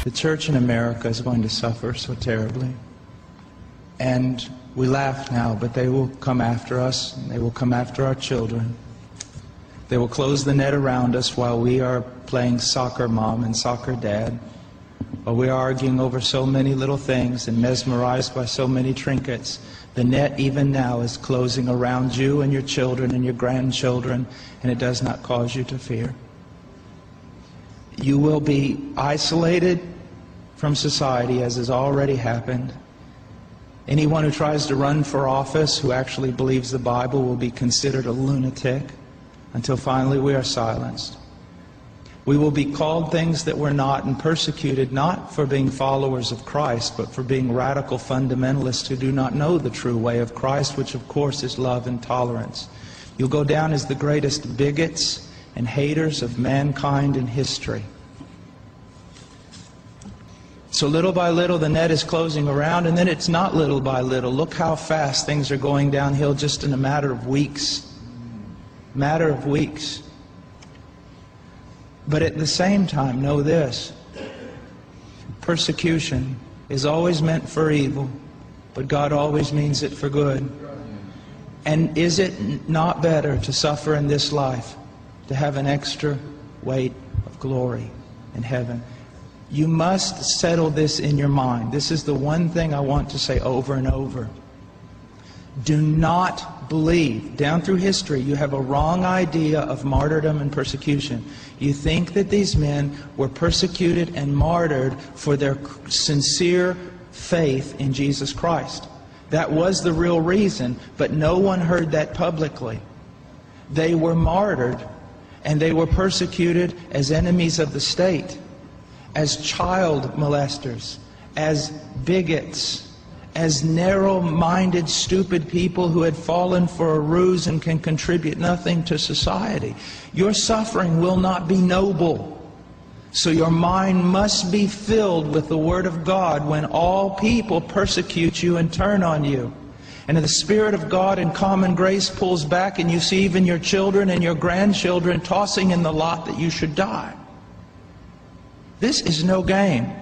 The church in America is going to suffer so terribly. And we laugh now, but they will come after us, and they will come after our children. They will close the net around us while we are playing soccer mom and soccer dad, while we are arguing over so many little things and mesmerized by so many trinkets. The net even now is closing around you and your children and your grandchildren, and it does not cause you to fear. You will be isolated from society, as has already happened. Anyone who tries to run for office who actually believes the Bible will be considered a lunatic until finally we are silenced. We will be called things that we're not and persecuted not for being followers of Christ, but for being radical fundamentalists who do not know the true way of Christ, which of course is love and tolerance. You'll go down as the greatest bigots and haters of mankind in history. So little by little the net is closing around, and then it's not little by little. Look how fast things are going downhill just in a matter of weeks. Matter of weeks. But at the same time, know this. Persecution is always meant for evil, but God always means it for good. And is it not better to suffer in this life, to have an extra weight of glory in heaven? You must settle this in your mind. This is the one thing I want to say over and over. Do not believe. Down through history, you have a wrong idea of martyrdom and persecution. You think that these men were persecuted and martyred for their sincere faith in Jesus Christ. That was the real reason, but no one heard that publicly. They were martyred, and they were persecuted as enemies of the state, as child molesters, as bigots, as narrow-minded, stupid people who had fallen for a ruse and can contribute nothing to society. Your suffering will not be noble. So your mind must be filled with the Word of God when all people persecute you and turn on you. And the Spirit of God in common grace pulls back, and you see even your children and your grandchildren tossing in the lot that you should die. This is no game.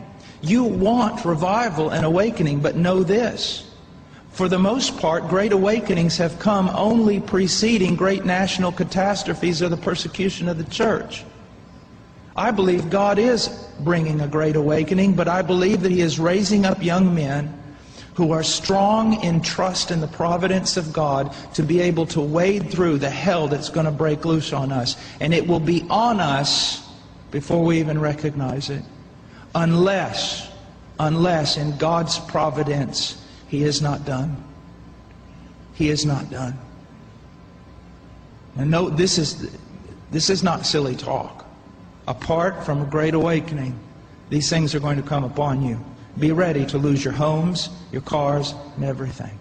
You want revival and awakening, but know this. For the most part, great awakenings have come only preceding great national catastrophes or the persecution of the church. I believe God is bringing a great awakening, but I believe that He is raising up young men who are strong in trust in the providence of God to be able to wade through the hell that's going to break loose on us. And it will be on us before we even recognize it. Unless in God's providence, He is not done. He is not done. And no, this is not silly talk. Apart from a great awakening, these things are going to come upon you. Be ready to lose your homes, your cars, and everything.